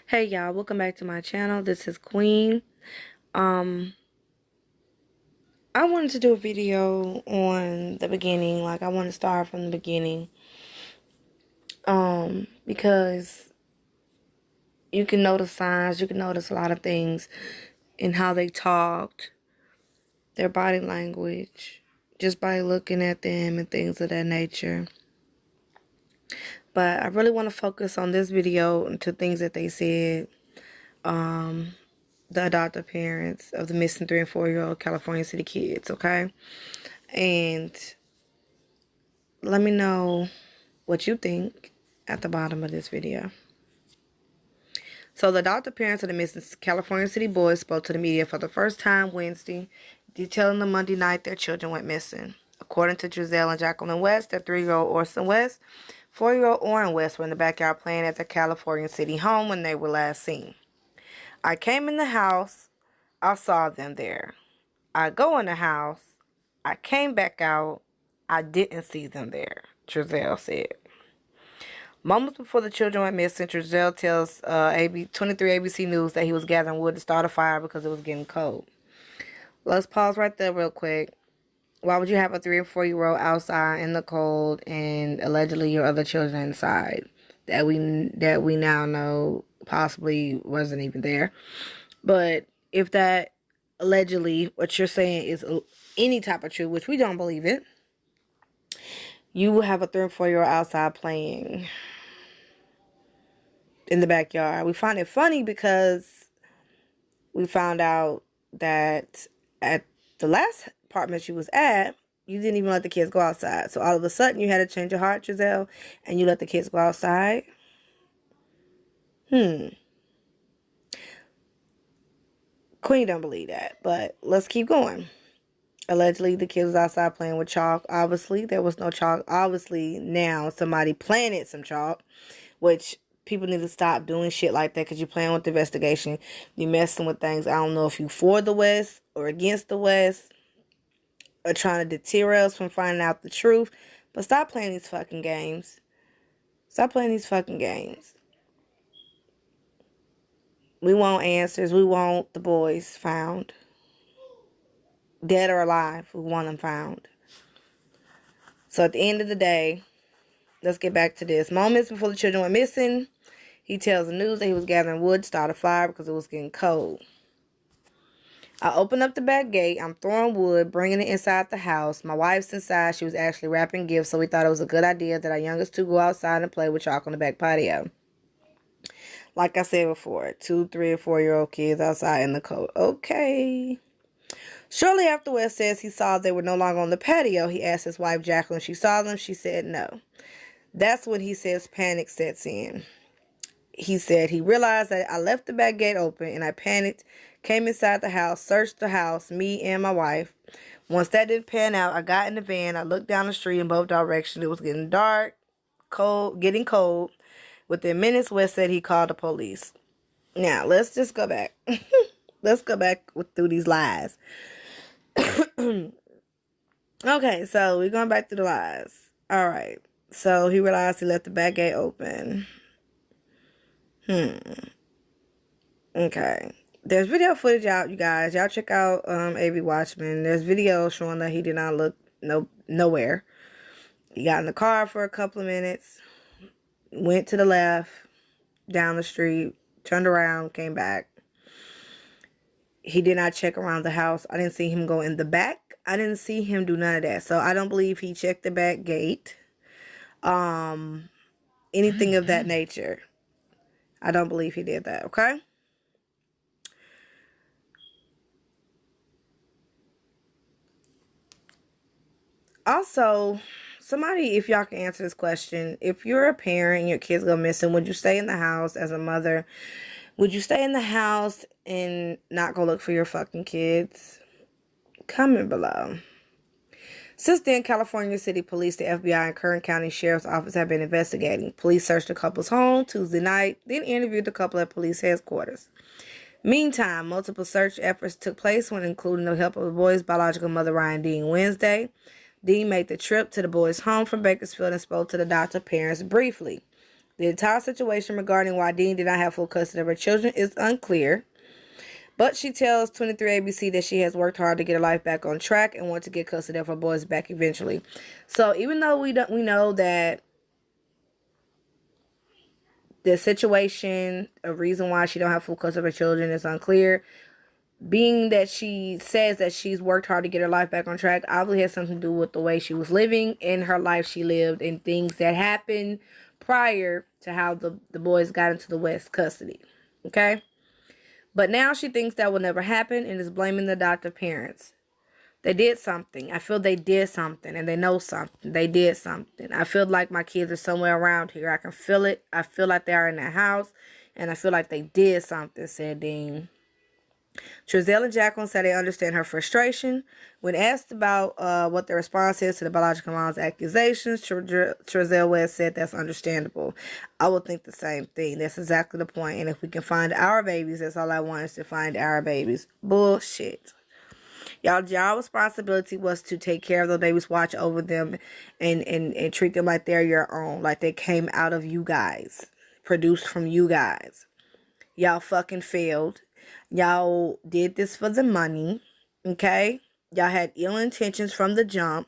Hey y'all, welcome back to my channel. This is Queen. Um I wanted to do a video on the beginning. Like I want to start from the beginning. Because you can notice signs, you can notice a lot of things in how they talked, their body language, just by looking at them and things of that nature. But I really want to focus on this video into things that they said. The adoptive parents of the missing 3 and 4-year-old California City kids, okay? And let me know what you think at the bottom of this video. So the adoptive parents of the missing California City boys spoke to the media for the first time Wednesday, detailing the Monday night their children went missing. According to Giselle and Jacqueline West, their 3-year-old Orson West, 4-year-old Orrin West were in the backyard playing at their California City home when they were last seen. I came in the house, I saw them there. I go in the house, I came back out, I didn't see them there, Giselle said. Moments before the children went missing, Giselle tells 23 ABC News that he was gathering wood to start a fire because it was getting cold. Let's pause right there real quick. Why would you have a 3 and 4-year-old outside in the cold and allegedly your other children inside that we now know possibly wasn't even there? But if that allegedly what you're saying is any type of truth, which we don't believe it, you will have a 3 and 4-year-old outside playing in the backyard. We find it funny because we found out that at the last apartment you was at, you didn't even let the kids go outside. So all of a sudden you had to change your heart, Giselle, and you let the kids go outside. Queen don't believe that, but let's keep going. Allegedly, the kids was outside playing with chalk. Obviously, there was no chalk. Obviously, now somebody planted some chalk, which people need to stop doing shit like that because you're playing with the investigation. You're messing with things. I don't know if you for the West or against the West or trying to deter us from finding out the truth. But stop playing these fucking games. Stop playing these fucking games. We want answers. We want the boys found. Dead or alive. We want them found. So at the end of the day, let's get back to this. Moments before the children went missing, he tells the news that he was gathering wood to start a fire because it was getting cold. I open up the back gate. I'm throwing wood, bringing it inside the house. My wife's inside. She was actually wrapping gifts, so we thought it was a good idea that our youngest two go outside and play with chalk on the back patio. Like I said before, 2, 3, and 4-year-old kids outside in the cold. Okay. Shortly after West says he saw they were no longer on the patio, he asked his wife Jacqueline if she saw them. She said no. That's when he says panic sets in. He said he realized that I left the back gate open and I panicked, came inside the house, searched the house, me and my wife. Once that didn't pan out, I got in the van. I looked down the street in both directions. It was getting dark, cold, getting cold. Within minutes, West said he called the police. Now, let's just go back. Let's go back through these lies. Okay, so we're going back to the lies. All right. So he realized he left the back gate open. Okay. There's video footage out, you guys. Y'all check out AV Watchman. There's video showing that he did not look nowhere. He got in the car for a couple of minutes, went to the left, down the street, turned around, came back. He did not check around the house. I didn't see him go in the back. I didn't see him do none of that. So I don't believe he checked the back gate. Anything of that nature. I don't believe he did that, okay? Also, somebody, if y'all can answer this question, if you're a parent and your kids go missing, would you stay in the house as a mother? Would you stay in the house and not go look for your fucking kids? Comment below. Since then, California City Police, the FBI, and Kern County Sheriff's Office have been investigating. Police searched the couple's home Tuesday night, then interviewed the couple at police headquarters. Meantime, multiple search efforts took place when including the help of the boys' biological mother, Ryan Dean, Wednesday. Dean made the trip to the boys' home from Bakersfield and spoke to the adoptive parents briefly. The entire situation regarding why Dean did not have full custody of her children is unclear, but she tells 23ABC that she has worked hard to get her life back on track and wants to get custody of her boys back eventually. So even though we know that the situation, a reason why she don't have full custody of her children is unclear, being that she says that she's worked hard to get her life back on track, obviously has something to do with the way she was living in her life she lived and things that happened prior to how the boys got into the West custody. Okay? But now she thinks that will never happen and is blaming the adoptive parents. They did something. I feel they did something and they know something. They did something. I feel like my kids are somewhere around here. I can feel it. I feel like they are in that house and I feel like they did something, said Dean. Trezell and Jacqueline said they understand her frustration. When asked about what the response is to the biological mom's accusations, Trezell West said that's understandable. I would think the same thing. That's exactly the point. And if we can find our babies, that's all I want is to find our babies. Bullshit. Y'all responsibility was to take care of the babies, watch over them, and treat them like they're your own. Like they came out of you guys. Produced from you guys. Y'all fucking failed. Y'all did this for the money, okay? Y'all had ill intentions from the jump.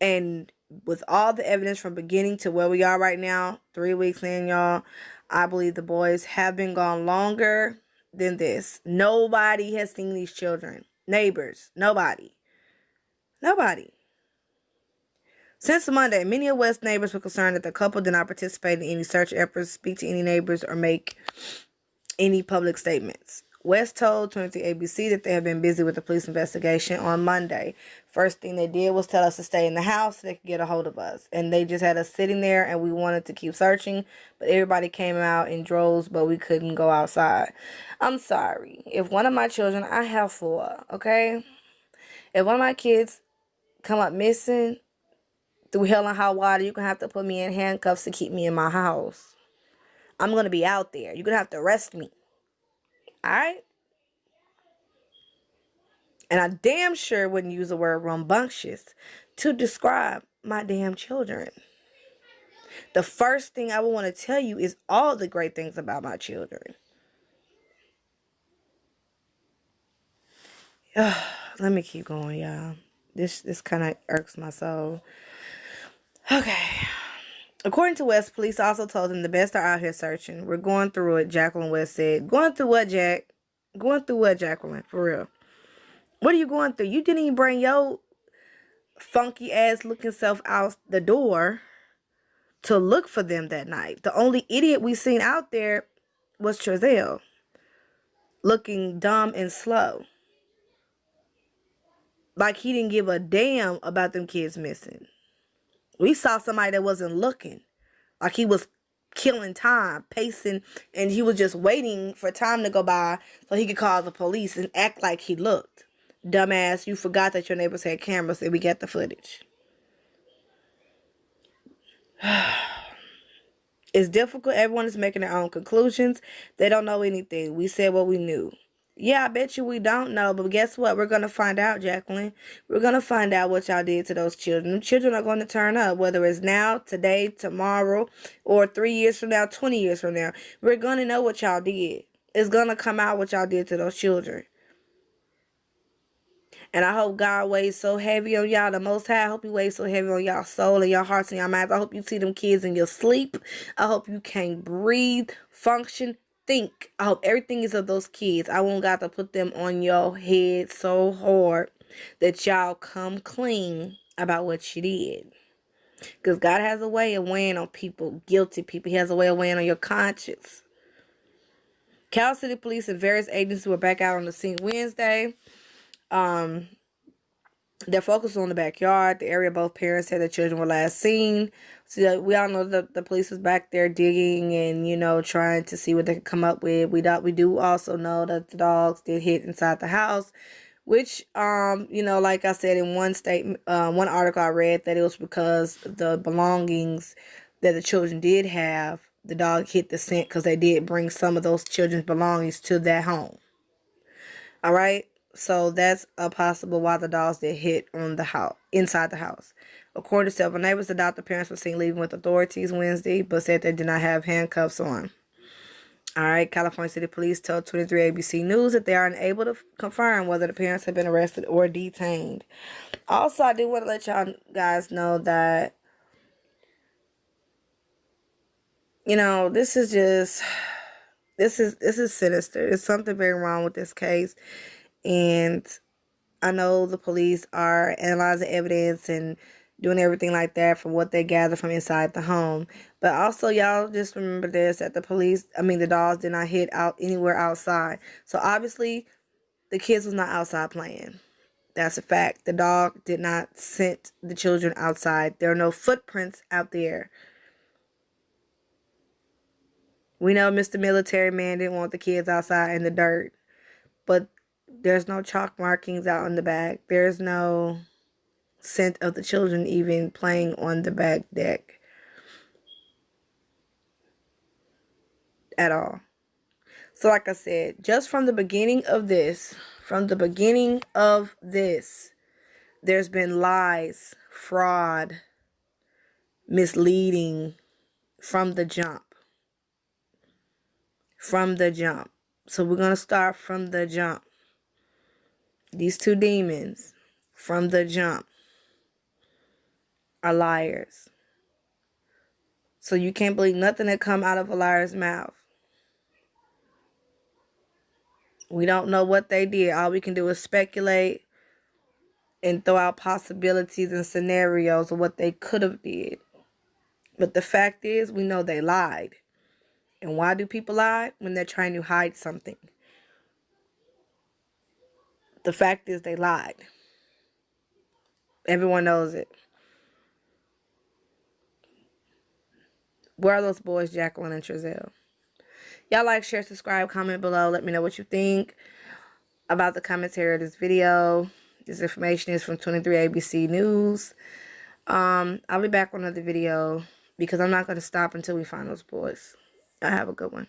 And with all the evidence from beginning to where we are right now, 3 weeks in, y'all, I believe the boys have been gone longer than this. Nobody has seen these children. Neighbors. Nobody. Since Monday, many of West's neighbors were concerned that the couple did not participate in any search efforts, speak to any neighbors, or make any public statements. West told 23ABC that they have been busy with the police investigation on Monday. First thing they did was tell us to stay in the house so they could get a hold of us. And they just had us sitting there and we wanted to keep searching. But everybody came out in droves, but we couldn't go outside. I'm sorry. If one of my children, I have 4, okay? If one of my kids come up missing through hell and high water, you're going to have to put me in handcuffs to keep me in my house. I'm going to be out there. You're going to have to arrest me. Alright? And I damn sure wouldn't use the word rambunctious to describe my damn children. The first thing I would want to tell you is all the great things about my children. Let me keep going, y'all. This kind of irks my soul. Okay. According to West, police also told them the best are out here searching. We're going through it, Jacqueline West said. Going through what, Jack? Going through what, Jacqueline? For real. What are you going through? You didn't even bring your funky ass looking self out the door to look for them that night. The only idiot we seen out there was Trezell. Looking dumb and slow. Like he didn't give a damn about them kids missing. We saw somebody that wasn't looking. Like he was killing time, pacing, and he was just waiting for time to go by so he could call the police and act like he looked. Dumbass, you forgot that your neighbors had cameras and we got the footage. It's difficult. Everyone is making their own conclusions. They don't know anything. We said what we knew. Yeah, I bet you we don't know, but guess what? We're going to find out, Jacqueline. We're going to find out what y'all did to those children. The children are going to turn up, whether it's now, today, tomorrow, or 3 years from now, 20 years from now. We're going to know what y'all did. It's going to come out what y'all did to those children. And I hope God weighs so heavy on y'all, the Most High. I hope He weighs so heavy on y'all soul and your hearts and your minds. I hope you see them kids in your sleep. I hope you can't breathe, function, think. I hope everything is of those kids. I want God to put them on your head so hard that y'all come clean about what you did. Because God has a way of weighing on people, guilty people. He has a way of weighing on your conscience. Cal City Police and various agencies were back out on the scene Wednesday. They're focused on the backyard, the area both parents said the children were last seen. So we all know that the police was back there digging and, you know, trying to see what they could come up with. We do also know that the dogs did hit inside the house, which, you know, like I said in one statement, one article I read, that it was because the belongings that the children did have, the dog hit the scent because they did bring some of those children's belongings to that home. All right. So that's a possible why the dogs did hit on the house, inside the house. According to several neighbors, the adopted parents were seen leaving with authorities Wednesday, but said they did not have handcuffs on. All right, California City Police told 23 ABC News that they are unable to confirm whether the parents have been arrested or detained. Also, I do want to let y'all guys know that, you know, this is sinister. There's something very wrong with this case, and I know the police are analyzing evidence and doing everything like that from what they gather from inside the home. But also, y'all just remember this, that the dogs did not hit out anywhere outside. So obviously, the kids was not outside playing. That's a fact. The dog did not scent the children outside. There are no footprints out there. We know Mr. Military Man didn't want the kids outside in the dirt. But there's no chalk markings out on the back. There's no scent of the children even playing on the back deck at all. So like I said, just from the beginning of this, there's been lies, fraud, misleading from the jump. So we're going to start from the jump. These two demons from the jump are liars. So you can't believe nothing that come out of a liar's mouth. We don't know what they did. All we can do is speculate and throw out possibilities and scenarios of what they could have did. But the fact is, we know they lied. And why do people lie? When they're trying to hide something. The fact is, they lied. Everyone knows it. Where are those boys, Jacqueline and Trezell? Y'all like, share, subscribe, comment below. Let me know what you think about the commentary of this video. This information is from 23 ABC News. I'll be back with another video because I'm not going to stop until we find those boys. Y'all have a good one.